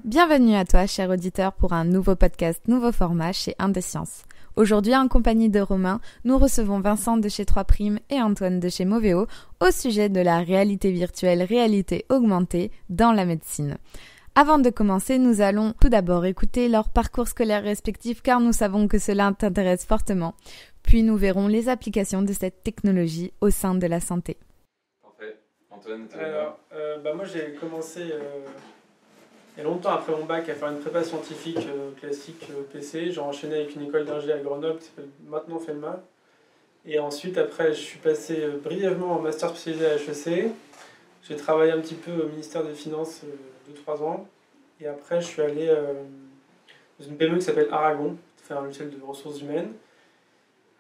Bienvenue à toi, cher auditeur, pour un nouveau podcast, nouveau format chez Indescience. Aujourd'hui, en compagnie de Romain, nous recevons Vincent de chez 3Prime et Antoine de chez Moveo au sujet de la réalité virtuelle, réalité augmentée dans la médecine. Avant de commencer, nous allons tout d'abord écouter leur parcours scolaire respectif car nous savons que cela t'intéresse fortement. Puis nous verrons les applications de cette technologie au sein de la santé. Parfait. Antoine, Alors, moi j'ai commencé il y a longtemps après mon bac à faire une prépa scientifique classique PC. J'ai enchaîné avec une école d'ingé à Grenoble qui s'appelle maintenant FELMA. Et ensuite, après, je suis passé brièvement en master spécialisé à HEC. J'ai travaillé un petit peu au ministère des Finances 2-3 ans. Et après, je suis allé dans une PME qui s'appelle Aragon, qui fait un logiciel de ressources humaines.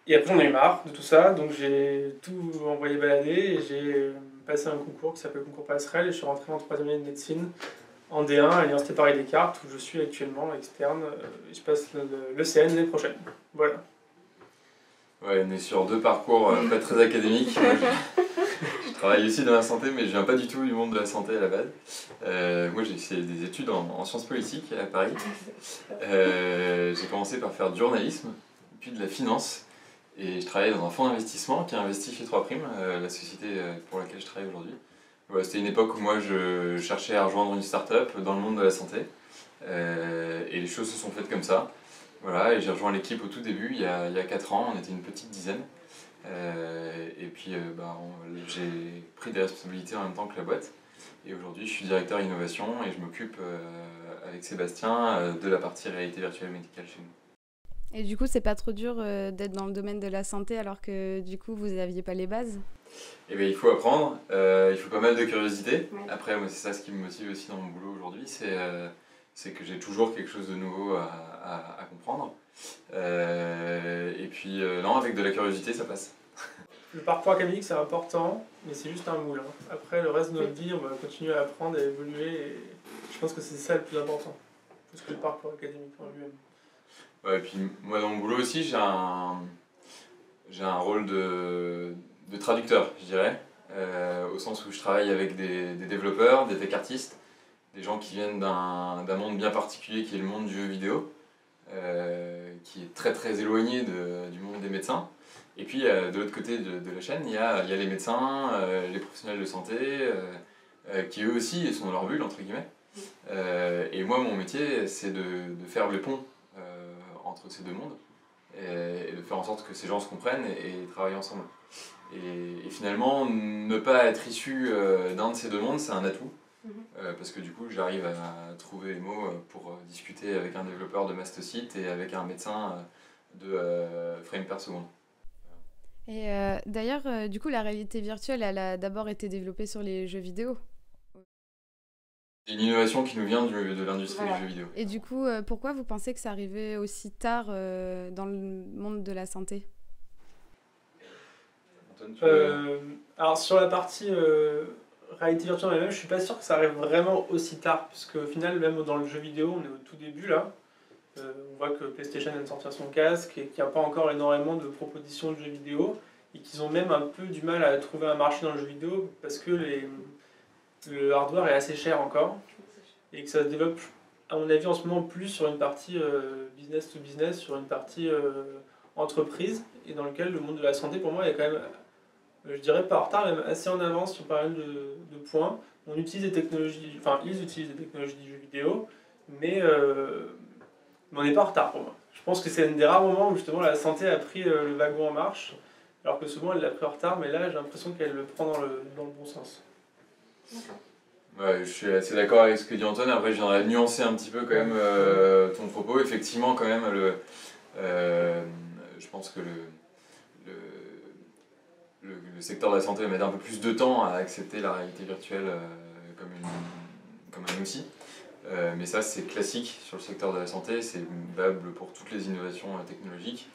Et après, j'en ai eu marre de tout ça, donc j'ai tout envoyé balader et j'ai passé un concours qui s'appelle Concours Passerelle et je suis rentré en 3e année de médecine en D1 à l'Université Paris-Descartes où je suis actuellement externe et je passe l'ECN l'année prochaine. Voilà. Ouais, on est sur deux parcours pas très académiques. Moi, je travaille aussi dans la santé, mais je viens pas du tout du monde de la santé à la base. Moi, j'ai fait des études en sciences politiques à Paris. J'ai commencé par faire du journalisme, puis de la finance. Et je travaillais dans un fonds d'investissement qui a investi chez 3Prime, la société pour laquelle je travaille aujourd'hui. Ouais, c'était une époque où moi je cherchais à rejoindre une start-up dans le monde de la santé. Et les choses se sont faites comme ça. Voilà, et j'ai rejoint l'équipe au tout début, il y a 4 ans, on était une petite dizaine. Et puis j'ai pris des responsabilités en même temps que la boîte. Et aujourd'hui je suis directeur innovation et je m'occupe avec Sébastien de la partie réalité virtuelle médicale chez nous. Et du coup, c'est pas trop dur d'être dans le domaine de la santé alors que du coup, vous n'aviez pas les bases ? Eh bien, il faut apprendre, il faut pas mal de curiosité. Ouais. Après, moi, c'est ça ce qui me motive aussi dans mon boulot aujourd'hui, c'est que j'ai toujours quelque chose de nouveau à comprendre. Et puis, non, avec de la curiosité, ça passe. Le parcours académique c'est important, mais c'est juste un moule. Après, le reste de notre vie, on va continuer à apprendre, à évoluer et je pense que c'est ça le plus important, plus que le parcours académique en lui-même. Ouais, et puis moi, dans mon boulot aussi, j'ai un rôle de traducteur, je dirais, au sens où je travaille avec des développeurs, des tech artistes, des gens qui viennent d'un monde bien particulier qui est le monde du jeu vidéo, qui est très très éloigné du monde des médecins. Et puis de l'autre côté de la chaîne, il y a les médecins, les professionnels de santé, qui eux aussi sont dans leur bulle, entre guillemets. Et moi, mon métier, c'est de faire le pont entre ces deux mondes et de faire en sorte que ces gens se comprennent et travaillent ensemble. Et finalement, ne pas être issu d'un de ces deux mondes, c'est un atout. Parce que du coup, j'arrive à trouver les mots pour discuter avec un développeur de mastocite et avec un médecin de frame per seconde. Et d'ailleurs, du coup, la réalité virtuelle, elle a d'abord été développée sur les jeux vidéo. C'est une innovation qui nous vient de l'industrie du jeu vidéo. Et du coup, pourquoi vous pensez que ça arrivait aussi tard dans le monde de la santé ? Antoine, Alors sur la partie réalité virtuelle elle-même, je suis pas sûr que ça arrive vraiment aussi tard, parce qu'au final, même dans le jeu vidéo, on est au tout début là. On voit que PlayStation vient de sortir son casque et qu'il n'y a pas encore énormément de propositions de jeux vidéo et qu'ils ont même un peu du mal à trouver un marché dans le jeu vidéo parce que le hardware est assez cher encore et que ça se développe, à mon avis, en ce moment plus sur une partie business to business, sur une partie entreprise, et dans lequel le monde de la santé, pour moi, est quand même, je dirais pas en retard, même assez en avance sur pas mal de points. On utilise des technologies, enfin, ils utilisent des technologies du jeu vidéo, mais on n'est pas en retard pour moi. Je pense que c'est un des rares moments où justement la santé a pris le wagon en marche, alors que souvent elle l'a pris en retard, mais là j'ai l'impression qu'elle le prend dans le bon sens. D'accord. Ouais, je suis assez d'accord avec ce que dit Antoine. Après, je viendrais nuancer un petit peu quand même ton propos. Effectivement, quand même, je pense que le secteur de la santé va mettre un peu plus de temps à accepter la réalité virtuelle comme un outil. Mais ça, c'est classique sur le secteur de la santé, c'est valable pour toutes les innovations technologiques.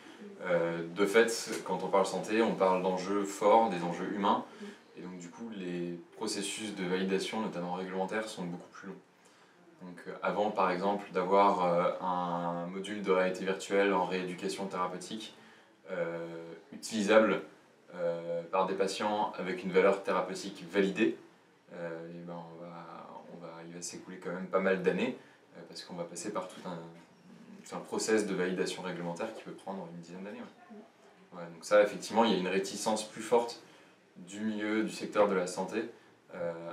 De fait, quand on parle santé, on parle d'enjeux forts, des enjeux humains. Et donc, du coup, les les processus de validation, notamment réglementaires, sont beaucoup plus longs. Donc avant par exemple d'avoir un module de réalité virtuelle en rééducation thérapeutique utilisable par des patients avec une valeur thérapeutique validée, et ben il va s'écouler quand même pas mal d'années parce qu'on va passer par tout un process de validation réglementaire qui peut prendre une dizaine d'années. Ouais. Ouais, donc ça effectivement il y a une réticence plus forte du milieu, du secteur de la santé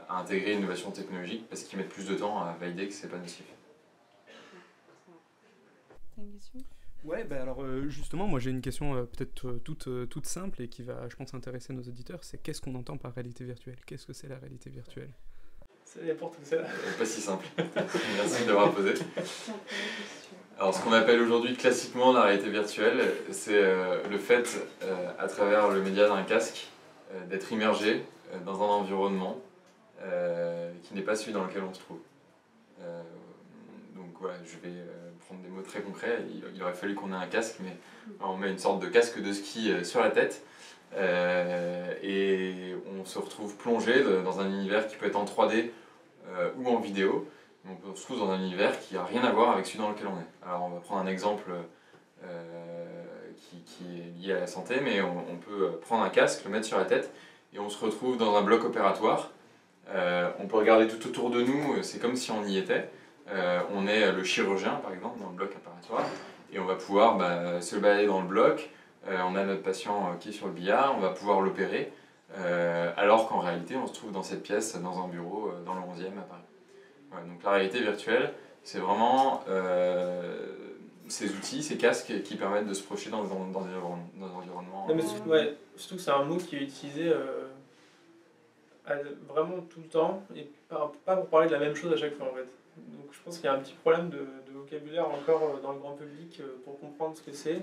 à intégrer l'innovation technologique parce qu'ils mettent plus de temps à valider que c'est pas nocif. T'as une question ? Ouais, bah alors justement, moi j'ai une question peut-être toute simple et qui va, je pense, intéresser nos auditeurs, c'est qu'est-ce qu'on entend par réalité virtuelle ? Qu'est-ce que c'est la réalité virtuelle ? C'est n'importe quoi. Pas si simple. Merci d'avoir posé. Alors ce qu'on appelle aujourd'hui classiquement la réalité virtuelle, c'est le fait, à travers le média d'un casque, d'être immergé dans un environnement qui n'est pas celui dans lequel on se trouve. Donc voilà, je vais prendre des mots très concrets. Il aurait fallu qu'on ait un casque, mais on met une sorte de casque de ski sur la tête et on se retrouve plongé dans un univers qui peut être en 3D ou en vidéo. Donc on se trouve dans un univers qui n'a rien à voir avec celui dans lequel on est. Alors on va prendre un exemple qui est lié à la santé, mais on peut prendre un casque, le mettre sur la tête et on se retrouve dans un bloc opératoire. On peut regarder tout autour de nous, c'est comme si on y était. On est le chirurgien par exemple dans le bloc opératoire et on va pouvoir se balader dans le bloc. On a notre patient qui est sur le billard, on va pouvoir l'opérer alors qu'en réalité on se trouve dans cette pièce, dans un bureau dans le 11e à Paris. Voilà, donc la réalité virtuelle, c'est vraiment ces outils, ces casques qui permettent de se projeter dans des environnements. Non, mais surtout que c'est un mot qui est utilisé vraiment tout le temps et pas pour parler de la même chose à chaque fois en fait. Donc je pense qu'il y a un petit problème de vocabulaire encore dans le grand public pour comprendre ce que c'est,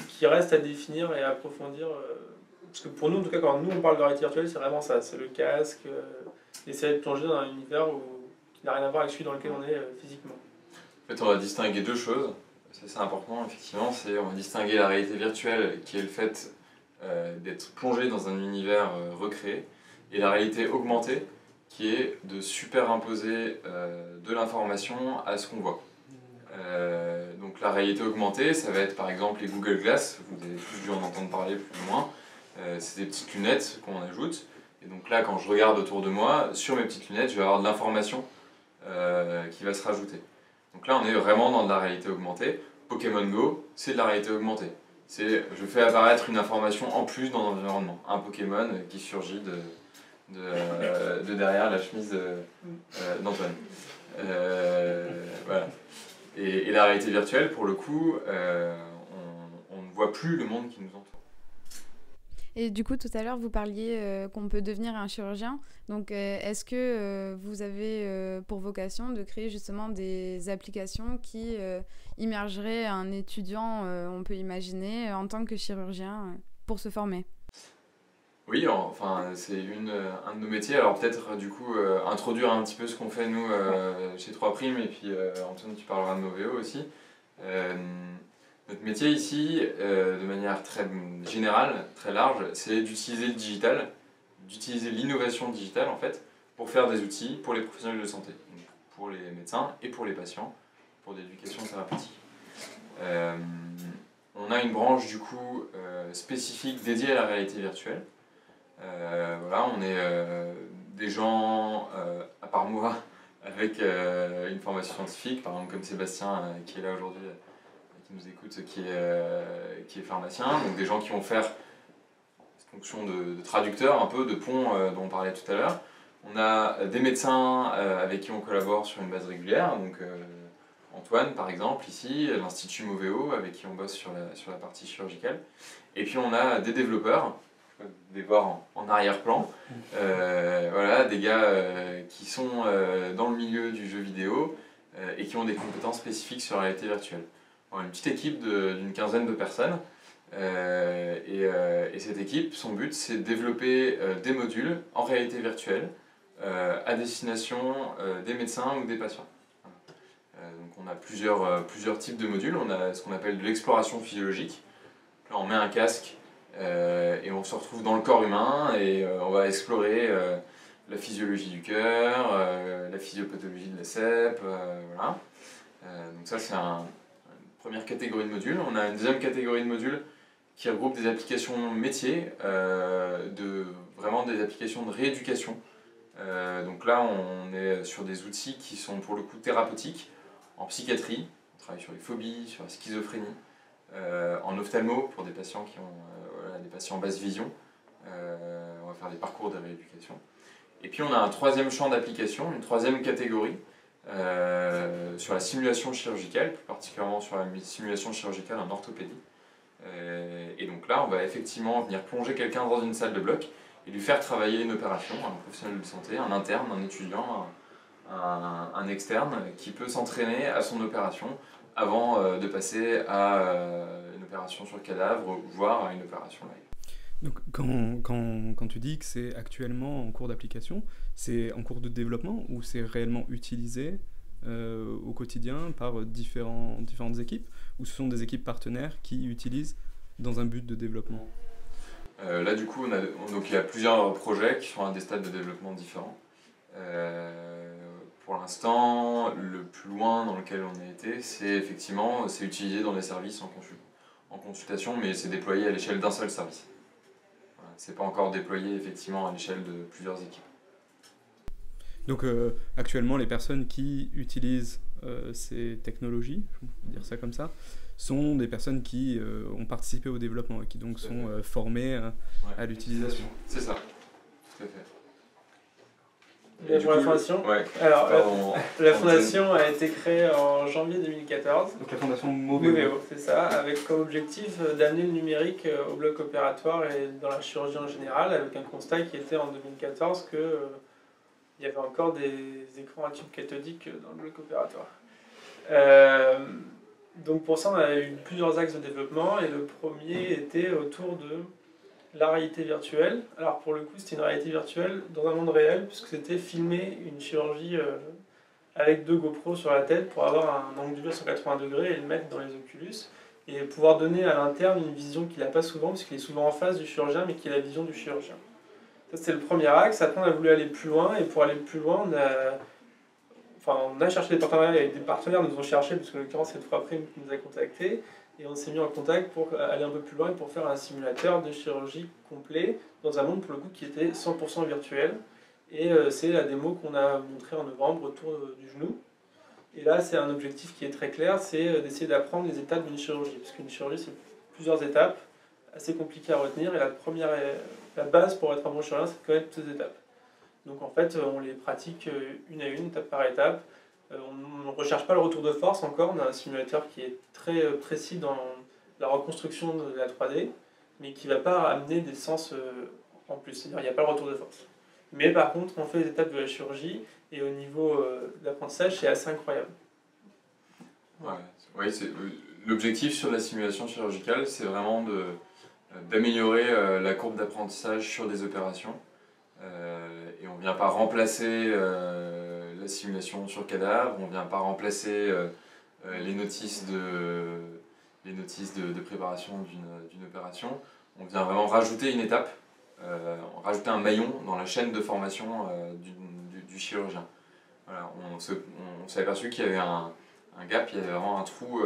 qui reste à définir et à approfondir. Parce que pour nous, en tout cas, quand nous on parle de réalité virtuelle, c'est vraiment ça, c'est le casque, essayer de plonger dans un univers qui n'a rien à voir avec celui dans lequel on est physiquement. En fait, on va distinguer deux choses, c'est important effectivement, on va distinguer la réalité virtuelle qui est le fait d'être plongé dans un univers recréé, et la réalité augmentée qui est de superimposer de l'information à ce qu'on voit. Donc la réalité augmentée, ça va être par exemple les Google Glass, vous avez tous dû en entendre parler plus ou moins, c'est des petites lunettes qu'on ajoute, et donc là quand je regarde autour de moi, sur mes petites lunettes, je vais avoir de l'information qui va se rajouter. Donc là on est vraiment dans de la réalité augmentée. Pokémon Go, c'est de la réalité augmentée. Je fais apparaître une information en plus dans l'environnement, un Pokémon qui surgit de derrière la chemise d'Antoine. Voilà. Et la réalité virtuelle, pour le coup, on ne voit plus le monde qui nous entoure. Et du coup, tout à l'heure, vous parliez qu'on peut devenir un chirurgien. Donc, est-ce que vous avez pour vocation de créer justement des applications qui immergeraient un étudiant, on peut imaginer, en tant que chirurgien pour se former ? Oui, enfin, c'est un de nos métiers. Alors peut-être du coup introduire un petit peu ce qu'on fait nous chez 3Prime, et puis Antoine, tu parleras de Moveo aussi. Notre métier ici, de manière très générale, très large, c'est d'utiliser le digital, d'utiliser l'innovation digitale en fait, pour faire des outils pour les professionnels de santé, donc pour les médecins et pour les patients, pour l'éducation thérapeutique. On a une branche du coup spécifique dédiée à la réalité virtuelle. Voilà, on est des gens, à part moi, avec une formation scientifique, par exemple comme Sébastien qui est là aujourd'hui, qui nous écoute, qui est pharmacien, donc des gens qui vont faire fonction de traducteur, un peu de pont dont on parlait tout à l'heure. On a des médecins avec qui on collabore sur une base régulière, donc Antoine par exemple ici, l'Institut Moveo avec qui on bosse sur la partie chirurgicale. Et puis on a des développeurs, des voir en arrière-plan, voilà, des gars qui sont dans le milieu du jeu vidéo et qui ont des compétences spécifiques sur la réalité virtuelle. Une petite équipe d'une quinzaine de personnes, et cette équipe, son but c'est de développer des modules en réalité virtuelle à destination des médecins ou des patients. Donc on a plusieurs types de modules. On a ce qu'on appelle de l'exploration physiologique. Là on met un casque Et on se retrouve dans le corps humain et on va explorer la physiologie du cœur, la physiopathologie de la cèpe, voilà. Donc ça c'est une première catégorie de modules. On a une deuxième catégorie de modules qui regroupe des applications métiers, vraiment des applications de rééducation. Donc là on est sur des outils qui sont pour le coup thérapeutiques, en psychiatrie, on travaille sur les phobies, sur la schizophrénie, en ophtalmo pour des patients qui ont des patients basse vision, on va faire des parcours de rééducation. Et puis on a un troisième champ d'application, une troisième catégorie sur la simulation chirurgicale, plus particulièrement sur la simulation chirurgicale en orthopédie. Et donc là on va effectivement venir plonger quelqu'un dans une salle de bloc et lui faire travailler une opération, un professionnel de santé, un interne, un étudiant, un externe qui peut s'entraîner à son opération avant de passer à une opération sur le cadavre, voire à une opération live. Donc quand tu dis que c'est actuellement en cours d'application, c'est en cours de développement ou c'est réellement utilisé au quotidien par différentes équipes, ou ce sont des équipes partenaires qui utilisent dans un but de développement? Là du coup donc, il y a plusieurs projets qui sont à des stades de développement différents. Pour l'instant, le plus loin dans lequel on a été, c'est utilisé dans les services en consultation, mais c'est déployé à l'échelle d'un seul service. Voilà, c'est pas encore déployé effectivement à l'échelle de plusieurs équipes. Donc actuellement, les personnes qui utilisent ces technologies, je peux dire ça comme ça, sont des personnes qui ont participé au développement et qui donc sont formées à l'utilisation. C'est ça, tout à fait. Et pour la fondation, alors, la fondation a été créée en janvier 2014. Donc la fondation Moveo. Moveo, c'est ça, avec comme objectif d'amener le numérique au bloc opératoire et dans la chirurgie en général, avec un constat qui était en 2014 qu'il y avait encore des écrans à tube cathodique dans le bloc opératoire. Donc pour ça, on a eu plusieurs axes de développement et le premier était autour de la réalité virtuelle. Alors pour le coup, c'était une réalité virtuelle dans un monde réel, puisque c'était filmer une chirurgie avec 2 GoPros sur la tête pour avoir un angle de vue à 180 degrés et le mettre dans les Oculus et pouvoir donner à l'interne une vision qu'il n'a pas souvent, parce qu'il est souvent en face du chirurgien, mais qui est la vision du chirurgien. Ça, c'était le premier axe. Après, on a voulu aller plus loin, et pour aller plus loin, on a cherché des partenariats, et des partenaires nous ont cherché, parce que en l'occurrence, c'est 3Prime qui nous a contactés, et on s'est mis en contact pour aller un peu plus loin et pour faire un simulateur de chirurgie complet dans un monde pour le coup qui était 100% virtuel. Et c'est la démo qu'on a montrée en novembre autour du genou. Et là, c'est un objectif qui est très clair, c'est d'essayer d'apprendre les étapes d'une chirurgie. Parce qu'une chirurgie, c'est plusieurs étapes, assez compliquées à retenir. Et la base pour être un bon chirurgien, c'est de connaître toutes ces étapes. Donc en fait, on les pratique une à une, étape par étape. On ne recherche pas le retour de force encore, on a un simulateur qui est très précis dans la reconstruction de la 3D, mais qui ne va pas amener des sens en plus, c'est-à-dire qu'il n'y a pas le retour de force. Mais par contre, on fait les étapes de la chirurgie, et au niveau de l'apprentissage, c'est assez incroyable. Ouais, l'objectif sur la simulation chirurgicale, c'est vraiment d'améliorer la courbe d'apprentissage sur des opérations. Et on ne vient pas remplacer la simulation sur cadavre, on ne vient pas remplacer les notices de préparation d'une opération, on vient vraiment rajouter une étape, rajouter un maillon dans la chaîne de formation du chirurgien. Voilà, on s'est aperçu qu'il y avait un gap, il y avait vraiment un trou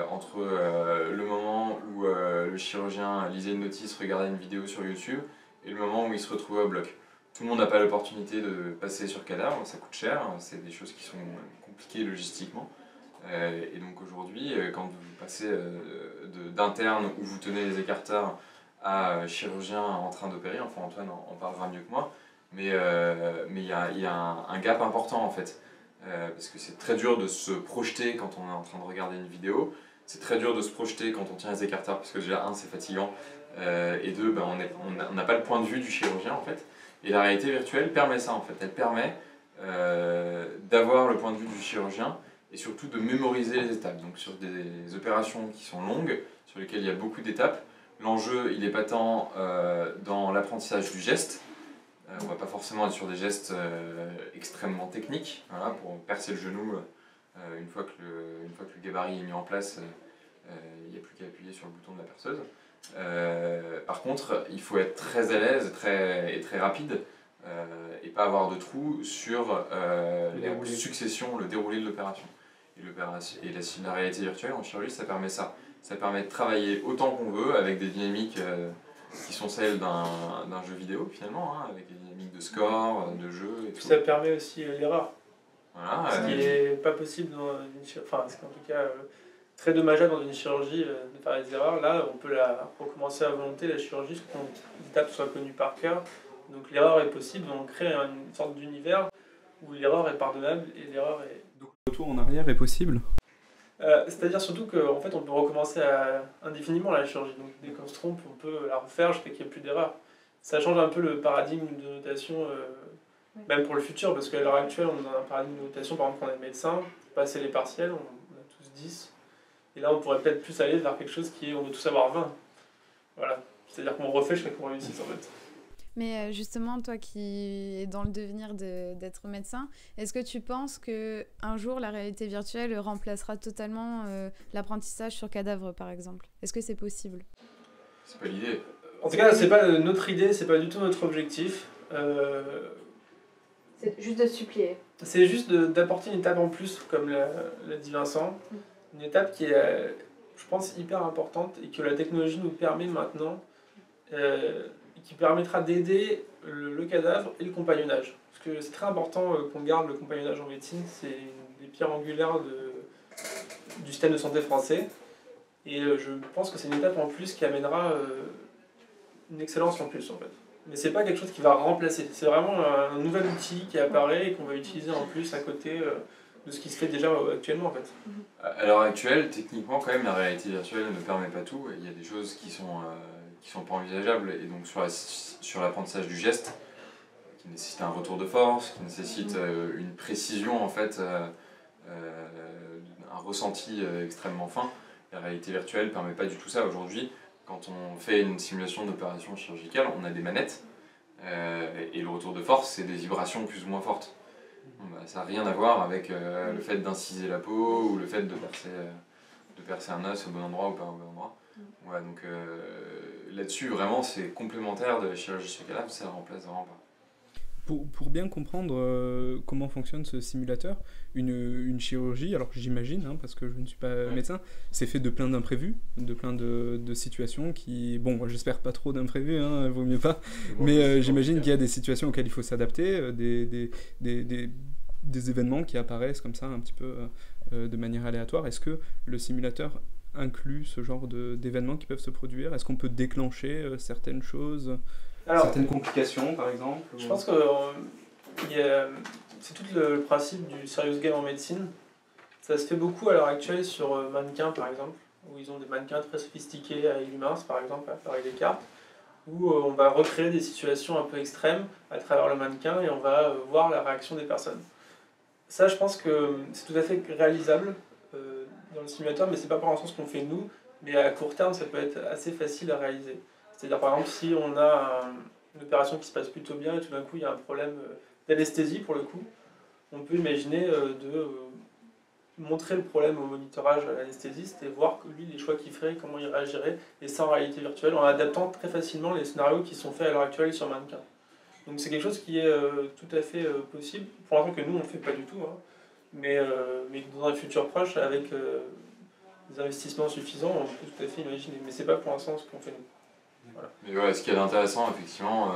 entre le moment où le chirurgien lisait une notice, regardait une vidéo sur YouTube, et le moment où il se retrouvait au bloc. Tout le monde n'a pas l'opportunité de passer sur cadavre, ça coûte cher, c'est des choses qui sont compliquées logistiquement. Et donc aujourd'hui, quand vous passez d'interne où vous tenez les écarteurs à chirurgien en train d'opérer, enfin Antoine en parlera mieux que moi, mais il y a un gap important en fait. Parce que c'est très dur de se projeter quand on est en train de regarder une vidéo, c'est très dur de se projeter quand on tient les écarteurs, parce que déjà, c'est fatigant, et deux, on n'a pas le point de vue du chirurgien en fait. Et la réalité virtuelle permet ça en fait, elle permet d'avoir le point de vue du chirurgien et surtout de mémoriser les étapes. Donc sur des opérations qui sont longues, sur lesquelles il y a beaucoup d'étapes, l'enjeu il est pas tant dans l'apprentissage du geste. On ne va pas forcément être sur des gestes extrêmement techniques, voilà, pour percer le genou. Une fois que le gabarit est mis en place, il n'y a plus qu'à appuyer sur le bouton de la perceuse. Par contre, il faut être très à l'aise et très rapide et pas avoir de trous sur la succession, le déroulé de l'opération. Et la réalité virtuelle en chirurgie, ça permet ça. Ça permet de travailler autant qu'on veut avec des dynamiques qui sont celles d'un jeu vidéo finalement, hein, avec des dynamiques de score, de jeu et tout. Ça permet aussi l'erreur. Voilà, ce qui n'est pas possible dans une chirurgie, enfin, c'est en tout cas très dommageable dans une chirurgie de faire des erreurs. Là, on peut recommencer à volonté la chirurgie, parce que les étapes soient connues par cœur. Donc l'erreur est possible, on crée une sorte d'univers où l'erreur est pardonnable et l'erreur est... Donc le retour en arrière est possible? C'est-à-dire surtout qu'en fait, on peut recommencer indéfiniment la chirurgie. Donc dès qu'on se trompe, on peut la refaire jusqu'à qu'il n'y ait plus d'erreur. Ça change un peu le paradigme de notation, même pour le futur, parce qu'à l'heure actuelle, on a un paradigme de notation, par exemple, quand on est médecin, pour passer les partiels, on a tous 10. Et là, on pourrait peut-être plus aller vers quelque chose qui est, on veut tous avoir 20. Voilà. C'est-à-dire qu'on refait jusqu'à qu'on réussisse, en fait. Mais justement, toi qui es dans le devenir d'être médecin, est-ce que tu penses qu'un jour, la réalité virtuelle remplacera totalement l'apprentissage sur cadavre, par exemple? Est-ce que c'est possible? C'est pas l'idée. En tout cas, c'est pas notre idée, c'est pas du tout notre objectif. C'est juste de suppléer. C'est juste d'apporter une étape en plus, comme l'a dit Vincent. Une étape qui est, je pense, hyper importante et que la technologie nous permet maintenant, qui permettra d'aider le cadavre et le compagnonnage. Parce que c'est très important qu'on garde le compagnonnage en médecine, c'est une des pierres angulaires du système de santé français. Et je pense que c'est une étape en plus qui amènera une excellence en plus, en fait. Mais c'est pas quelque chose qui va remplacer, c'est vraiment un nouvel outil qui apparaît et qu'on va utiliser en plus à côté de ce qui se fait déjà actuellement, en fait. À l'heure actuelle, techniquement, quand même, la réalité virtuelle ne permet pas tout. Il y a des choses qui sont pas envisageables. Et donc, sur l'apprentissage du geste, qui nécessite un retour de force, qui nécessite une précision, en fait, un ressenti extrêmement fin, la réalité virtuelle ne permet pas du tout ça aujourd'hui. Quand on fait une simulation d'opération chirurgicale, on a des manettes et le retour de force, c'est des vibrations plus ou moins fortes. Ça n'a rien à voir avec le fait d'inciser la peau ou le fait de percer un os au bon endroit ou pas au bon endroit. Ouais, donc là-dessus, vraiment, c'est complémentaire de la chirurgie sur cadavre, ça ne remplace vraiment pas. Pour bien comprendre comment fonctionne ce simulateur, une chirurgie, alors j'imagine, hein, parce que je ne suis pas médecin, c'est fait de plein d'imprévus, de plein de situations qui... Bon, j'espère pas trop d'imprévus, hein, vaut mieux pas, mais j'imagine qu'il y a des situations auxquelles il faut s'adapter, des événements qui apparaissent comme ça un petit peu de manière aléatoire. Est-ce que le simulateur inclut ce genre d'événements qui peuvent se produire? Est-ce qu'on peut déclencher certaines choses? Alors, certaines complications, par exemple? Je pense que c'est tout le principe du serious game en médecine. Ça se fait beaucoup à l'heure actuelle sur mannequins, par exemple, où ils ont des mannequins très sophistiqués à Illumins, par exemple, à Paris Descartes, où on va recréer des situations un peu extrêmes à travers le mannequin et on va voir la réaction des personnes. Ça, je pense que c'est tout à fait réalisable dans le simulateur, mais c'est pas pour l'instant ce qu'on fait nous, mais à court terme, ça peut être assez facile à réaliser. C'est-à-dire, par exemple, si on a une opération qui se passe plutôt bien et tout d'un coup il y a un problème d'anesthésie pour le coup, on peut imaginer de montrer le problème au monitorage à l'anesthésiste et voir que lui, les choix qu'il ferait, comment il réagirait, et ça en réalité virtuelle, en adaptant très facilement les scénarios qui sont faits à l'heure actuelle sur mannequin. Donc c'est quelque chose qui est tout à fait possible, pour l'instant que nous on ne fait pas du tout, hein, mais dans un futur proche, avec des investissements suffisants, on peut tout à fait imaginer. Mais c'est pas pour l'instant ce qu'on fait nous. Voilà. Mais ouais, ce qui est intéressant, effectivement,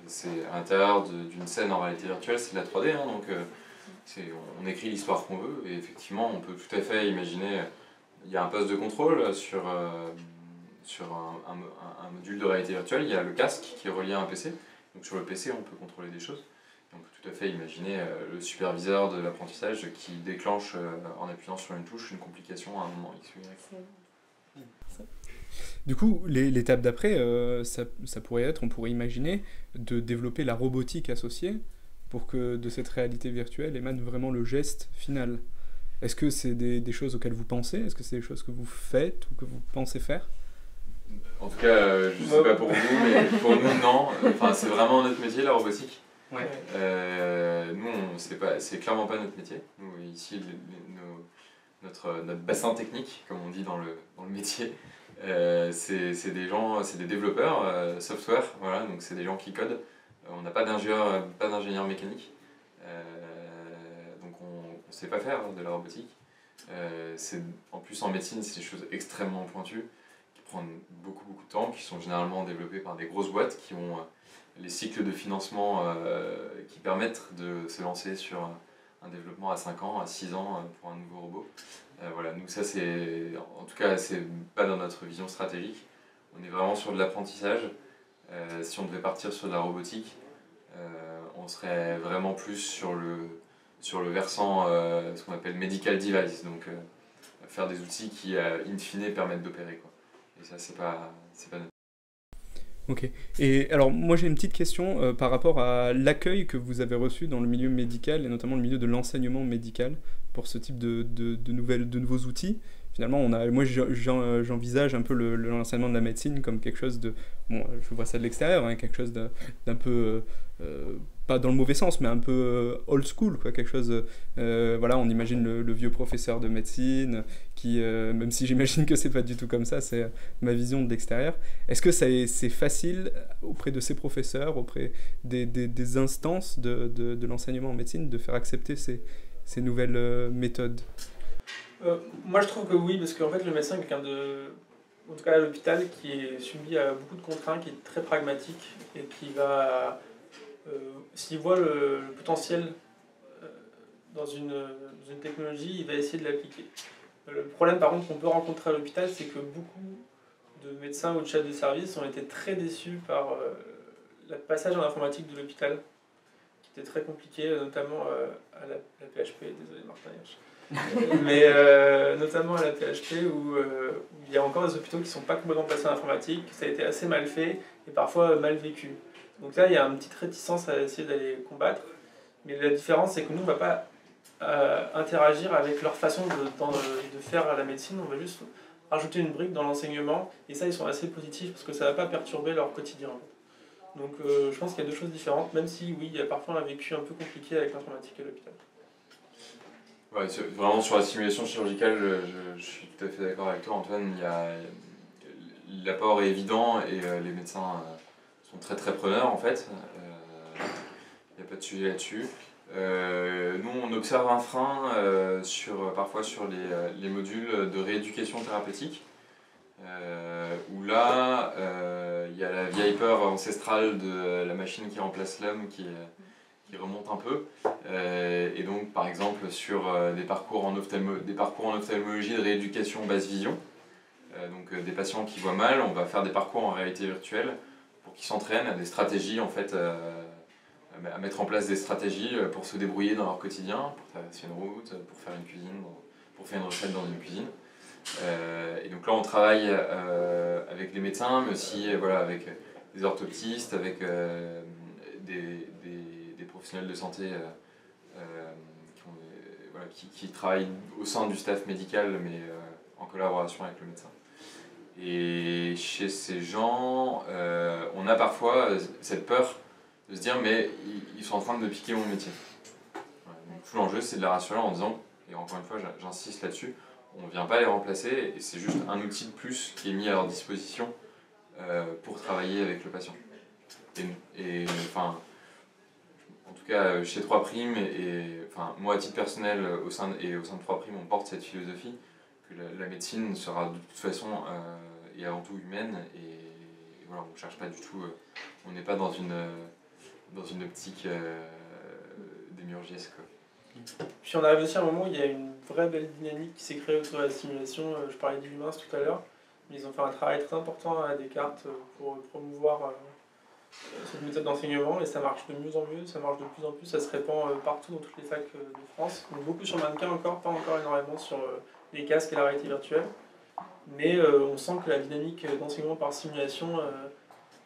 c'est à l'intérieur d'une scène en réalité virtuelle, c'est de la 3D, hein, donc on écrit l'histoire qu'on veut, et effectivement, on peut tout à fait imaginer, il y a un poste de contrôle sur un module de réalité virtuelle, il y a le casque qui est relié à un PC, donc sur le PC, on peut contrôler des choses, et on peut tout à fait imaginer le superviseur de l'apprentissage qui déclenche, en appuyant sur une touche, une complication à un moment X ou Y. Du coup, l'étape d'après, ça pourrait être, on pourrait imaginer, de développer la robotique associée pour que de cette réalité virtuelle émane vraiment le geste final. Est-ce que c'est des choses auxquelles vous pensez? Est-ce que c'est des choses que vous faites ou que vous pensez faire? En tout cas, je ne sais pas pour vous, mais pour nous, non. Enfin, c'est vraiment notre métier, la robotique. Ouais. Nous, c'est clairement pas notre métier. Nous, ici, notre bassin technique, comme on dit dans le métier, C'est des gens, c'est des développeurs software, voilà, donc c'est des gens qui codent. On n'a pas d'ingénieur mécanique, donc on ne sait pas faire de la robotique. En plus en médecine, c'est des choses extrêmement pointues, qui prennent beaucoup de temps, qui sont généralement développées par des grosses boîtes qui ont les cycles de financement qui permettent de se lancer sur un développement à 5 ans, à 6 ans pour un nouveau robot. Voilà, nous ça en tout cas c'est pas dans notre vision stratégique. On est vraiment sur de l'apprentissage. Si on devait partir sur de la robotique, on serait vraiment plus sur le versant ce qu'on appelle medical device, donc faire des outils qui in fine permettent d'opérer, quoi. Et ça c'est pas notre... Ok. Et alors, moi j'ai une petite question par rapport à l'accueil que vous avez reçu dans le milieu médical et notamment le milieu de l'enseignement médical pour ce type de nouveaux outils. Finalement, moi j'envisage un peu l'enseignement de la médecine comme quelque chose de... Bon, je vois ça de l'extérieur, hein, quelque chose d'un peu... pas dans le mauvais sens, mais un peu old school, quoi, quelque chose... voilà, on imagine le vieux professeur de médecine qui, même si j'imagine que c'est pas du tout comme ça, c'est ma vision de l'extérieur. Est-ce que c'est facile auprès de ces professeurs, auprès des instances de l'enseignement en médecine, de faire accepter ces nouvelles méthodes ? Moi je trouve que oui, parce qu'en fait le médecin est quelqu'un en tout cas à l'hôpital, qui est soumis à beaucoup de contraintes, qui est très pragmatique et qui va, s'il voit le potentiel dans une technologie, il va essayer de l'appliquer. Le problème par contre qu'on peut rencontrer à l'hôpital, c'est que beaucoup de médecins ou de chefs de service ont été très déçus par le passage en informatique de l'hôpital, qui était très compliqué, notamment à la PHP, désolé Martin Hirsch. Mais notamment à la PHP où il y a encore des hôpitaux qui ne sont pas complètement passés en informatique, ça a été assez mal fait et parfois mal vécu. Donc là il y a une petite réticence à essayer d'aller combattre, mais la différence c'est que nous on ne va pas interagir avec leur façon de faire la médecine, on va juste rajouter une brique dans l'enseignement et ça ils sont assez positifs parce que ça ne va pas perturber leur quotidien. Donc je pense qu'il y a deux choses différentes, même si oui il y a parfois un vécu un peu compliqué avec l'informatique à l'hôpital. Ouais, vraiment sur la simulation chirurgicale, je suis tout à fait d'accord avec toi Antoine, l'apport est évident et les médecins sont très preneurs en fait, il n'y a pas de sujet là-dessus. Nous on observe un frein parfois sur les modules de rééducation thérapeutique, où là il y a la vieille peur ancestrale de la machine qui remplace l'homme qui remonte un peu, et donc par exemple sur des parcours en ophtalmologie de rééducation basse vision, donc des patients qui voient mal, on va faire des parcours en réalité virtuelle pour qu'ils s'entraînent à des stratégies en fait, à mettre en place des stratégies pour se débrouiller dans leur quotidien, pour traverser une route, pour faire une cuisine, pour faire une recette dans une cuisine. Et donc là on travaille avec les médecins, mais aussi voilà, avec des orthoptistes, avec des professionnels de santé qui travaillent au sein du staff médical, mais en collaboration avec le médecin. Et chez ces gens, on a parfois cette peur de se dire mais ils sont en train de piquer mon métier. Voilà, donc tout l'enjeu c'est de les rassurer en disant, et encore une fois j'insiste là-dessus, on ne vient pas les remplacer et c'est juste un outil de plus qui est mis à leur disposition pour travailler avec le patient. Et enfin, en tout cas chez 3', enfin, moi à titre personnel au sein de 3', on porte cette philosophie que la médecine sera de toute façon et avant tout humaine et voilà, on ne cherche pas du tout, on n'est pas dans une optique démiurgiesque. Puis on arrive aussi à un moment où il y a une vraie belle dynamique qui s'est créée autour de la simulation. Je parlais d'Humans tout à l'heure, mais ils ont fait un travail très important à Descartes pour promouvoir cette méthode d'enseignement et ça marche de mieux en mieux, ça marche de plus en plus, ça se répand partout dans toutes les facs de France. Donc beaucoup sur mannequin encore, pas encore énormément sur les casques et la réalité virtuelle, mais on sent que la dynamique d'enseignement par simulation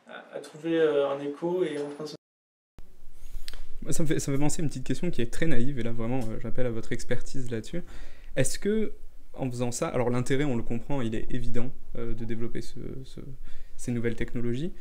a trouvé un écho et est en train de se... Ça me fait penser à une petite question qui est très naïve, et là vraiment j'appelle à votre expertise là-dessus. Est-ce que, en faisant ça, alors l'intérêt on le comprend, il est évident de développer ces nouvelles technologies,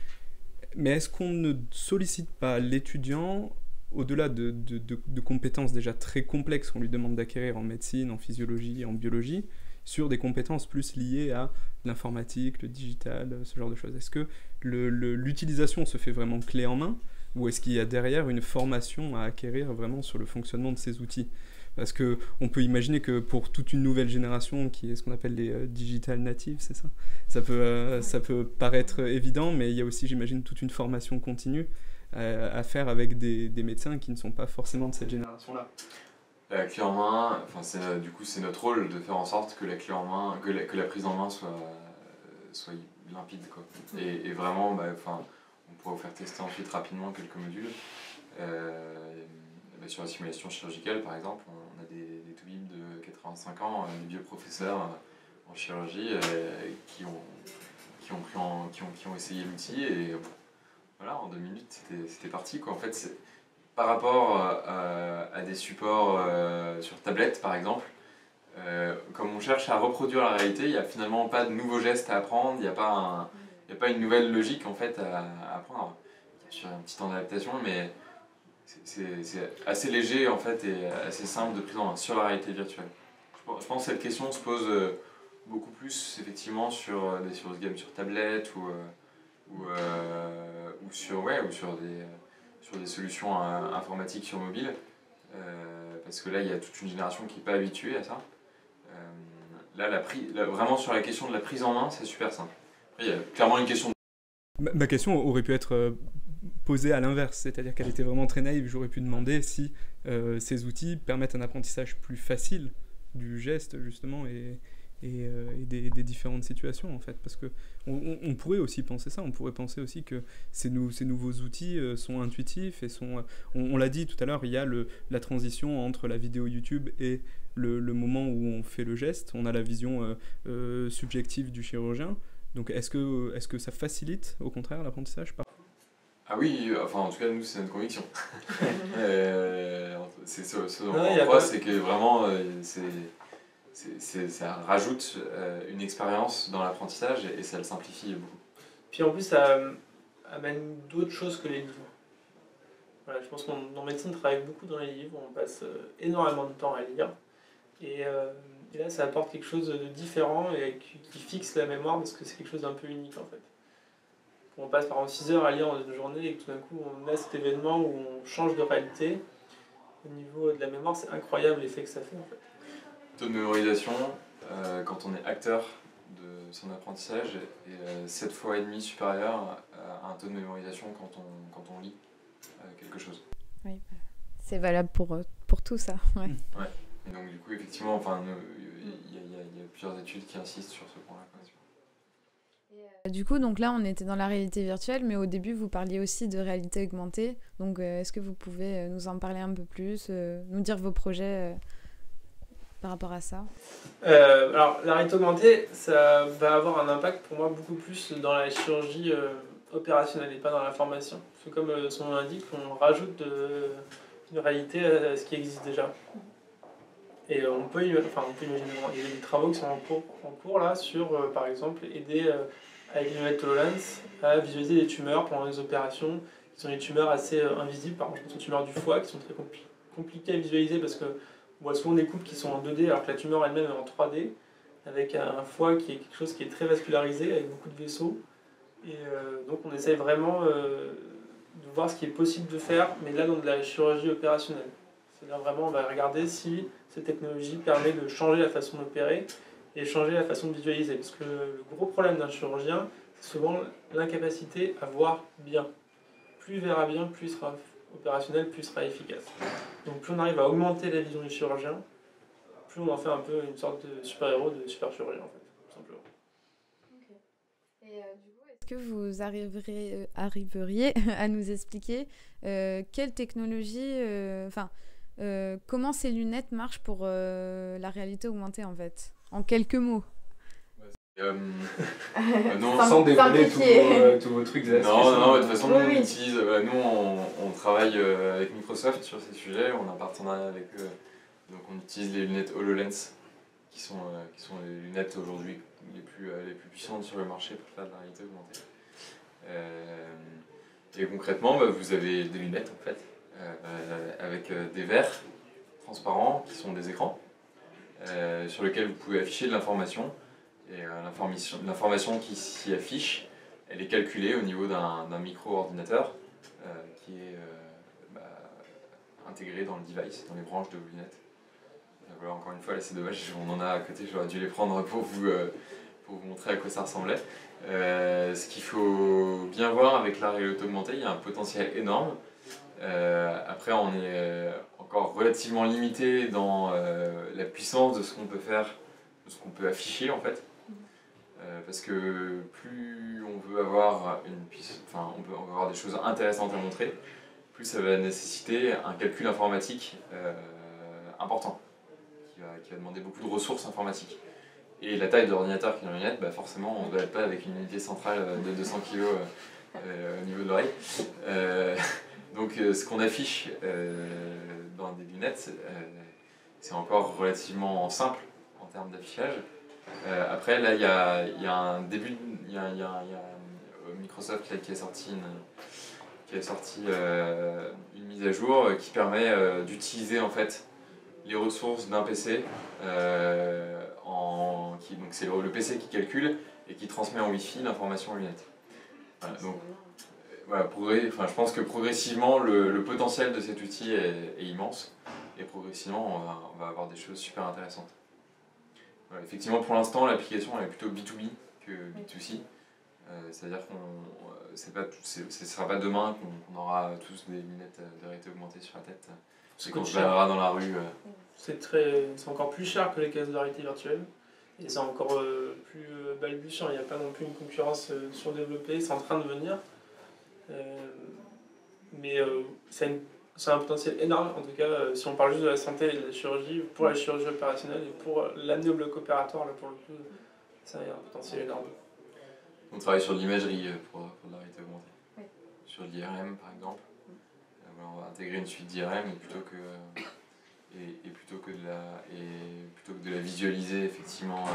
mais est-ce qu'on ne sollicite pas l'étudiant, au-delà de compétences déjà très complexes qu'on lui demande d'acquérir en médecine, en physiologie, en biologie, sur des compétences plus liées à l'informatique, le digital, ce genre de choses. Est-ce que l'utilisation se fait vraiment clé en main, ou est-ce qu'il y a derrière une formation à acquérir vraiment sur le fonctionnement de ces outils ? Parce qu'on peut imaginer que pour toute une nouvelle génération, qui est ce qu'on appelle les digital natives, c'est ça ? Ça peut paraître évident, mais il y a aussi, j'imagine, toute une formation continue à faire avec des médecins qui ne sont pas forcément de cette génération-là. La clé en main, du coup, c'est notre rôle de faire en sorte que la clé en main, que la prise en main soit limpide, quoi. Et vraiment, on pourrait vous faire tester ensuite rapidement quelques modules. Sur la simulation chirurgicale, par exemple, on a des toubibs de 85 ans, des vieux professeurs en chirurgie qui ont essayé l'outil, et voilà, en 2 minutes, c'était parti, quoi. En fait, par rapport à des supports sur tablette, par exemple, comme on cherche à reproduire la réalité, il n'y a finalement pas de nouveaux gestes à apprendre, il n'y a pas une nouvelle logique, en fait, à apprendre. Il y a un petit temps d'adaptation, mais c'est assez léger, en fait, et assez simple de prise en main sur la réalité virtuelle. Je pense que cette question se pose beaucoup plus, effectivement, sur des games sur tablette ou sur des solutions informatiques sur mobile, parce que là, il y a toute une génération qui n'est pas habituée à ça. Là, vraiment sur la question de la prise en main, c'est super simple. Après, il y a clairement une question. Ma question aurait pu être posée à l'inverse, c'est-à-dire qu'elle était vraiment très naïve. J'aurais pu demander si ces outils permettent un apprentissage plus facile du geste, justement, et des différentes situations, en fait. Parce qu'on pourrait aussi penser ça, on pourrait penser aussi que ces nouveaux outils sont intuitifs et on l'a dit tout à l'heure, il y a la transition entre la vidéo YouTube et le moment où on fait le geste. On a la vision subjective du chirurgien. Donc est-ce que ça facilite au contraire l'apprentissage ? Ah oui, en tout cas nous c'est notre conviction. C'est ce dont on croit, c'est que vraiment ça rajoute une expérience dans l'apprentissage et ça le simplifie beaucoup. Puis en plus ça amène d'autres choses que les livres. Voilà, je pense qu'en médecine on travaille beaucoup dans les livres, on passe énormément de temps à lire. Et là, ça apporte quelque chose de différent et qui fixe la mémoire parce que c'est quelque chose d'un peu unique en fait. On passe par exemple 6 heures à lire dans une journée et tout d'un coup on a cet événement où on change de réalité. Au niveau de la mémoire, c'est incroyable l'effet que ça fait en fait. Le taux de mémorisation, quand on est acteur de son apprentissage, est 7 fois et demi supérieur à un taux de mémorisation quand on lit quelque chose. Oui, c'est valable pour tout ça. Ouais. Ouais. Et donc du coup, effectivement, il y a plusieurs études qui insistent sur ce point-là. Du coup, donc là, on était dans la réalité virtuelle, mais au début, vous parliez aussi de réalité augmentée. Donc, est-ce que vous pouvez nous en parler un peu plus, nous dire vos projets par rapport à ça ? Alors, la réalité augmentée, ça va avoir un impact pour moi beaucoup plus dans la chirurgie opérationnelle et pas dans la formation. Parce que comme son nom l'indique, on rajoute une réalité à ce qui existe déjà. Et on peut imaginer, il y a des travaux qui sont en cours là sur, par exemple, aider avec les lunettes HoloLens à visualiser les tumeurs pendant les opérations, qui sont des tumeurs assez invisibles, par exemple les tumeurs du foie, qui sont très compliquées à visualiser parce qu'on voit souvent des coupes qui sont en 2D alors que la tumeur elle-même est en 3D, avec un foie qui est quelque chose qui est très vascularisé, avec beaucoup de vaisseaux. Et donc on essaye vraiment de voir ce qui est possible de faire, mais là dans de la chirurgie opérationnelle. C'est-à-dire vraiment on va regarder si cette technologie permet de changer la façon d'opérer et changer la façon de visualiser. Parce que le gros problème d'un chirurgien, c'est souvent l'incapacité à voir bien. Plus il verra bien, plus il sera opérationnel, plus il sera efficace. Donc plus on arrive à augmenter la vision du chirurgien, plus on en fait un peu une sorte de super-héros, de super-chirurgien en fait, tout simplement. Okay. Et du coup, est-ce que vous arriveriez à nous expliquer quelle technologie, comment ces lunettes marchent pour la réalité augmentée en fait, en quelques mots? Non, sans dévoiler tous vos trucs. Non, de toute façon, on travaille avec Microsoft sur ces sujets, on a un partenariat avec eux. Donc on utilise les lunettes HoloLens, qui sont les lunettes aujourd'hui les plus puissantes sur le marché pour faire de la réalité augmentée. Et concrètement, vous avez des lunettes en fait, avec des verres transparents qui sont des écrans. sur lequel vous pouvez afficher de l'information. Et l'information qui s'y affiche, elle est calculée au niveau d'un micro-ordinateur qui est intégré dans le device, dans les branches de vos lunettes. Voilà, encore une fois, là c'est dommage, on en a à côté, j'aurais dû les prendre pour vous montrer à quoi ça ressemblait. Ce qu'il faut bien voir avec la réalité augmentée, il y a un potentiel énorme. Après, on est encore relativement limité dans la puissance de ce qu'on peut faire, de ce qu'on peut afficher en fait. Parce que plus on veut avoir on peut avoir des choses intéressantes à montrer, plus ça va nécessiter un calcul informatique important, qui va demander beaucoup de ressources informatiques. Et la taille de l'ordinateur qui est dans la lunette, forcément on ne doit être pas avec une unité centrale de 200 kg au niveau de l'oreille. Donc ce qu'on affiche dans des lunettes, c'est encore relativement simple en termes d'affichage. Après là il y a un début, il y a Microsoft là, qui a sorti une mise à jour qui permet d'utiliser en fait les ressources d'un PC, donc c'est le PC qui calcule et qui transmet en Wi-Fi l'information aux lunettes. Voilà, donc, voilà, je pense que progressivement le potentiel de cet outil est immense et progressivement on va avoir des choses super intéressantes. Voilà, effectivement pour l'instant l'application elle est plutôt B2B que B2C, c'est-à-dire ce ne sera pas demain qu'on aura tous des lunettes de réalité augmentée sur la tête. C'est qu'on se baladera dans la rue. C'est encore plus cher que les casques de réalité virtuelle. Et c'est encore plus balbutiant. Il n'y a pas non plus une concurrence surdéveloppée. C'est en train de venir. Mais c'est un potentiel énorme. En tout cas, si on parle juste de la santé et de la chirurgie, pour la chirurgie opérationnelle et pour l'amener au bloc opératoire, là, pour le coup, ça a un potentiel énorme. On travaille sur l'imagerie pour la réalité augmentée. Oui. Sur l'IRM par exemple. On va intégrer une suite d'IRM et plutôt que de la visualiser effectivement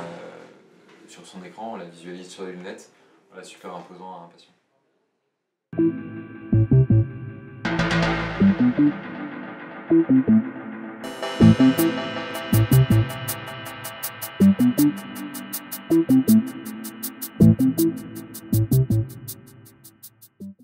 sur son écran, on la visualise sur les lunettes en la superimposant à un patient.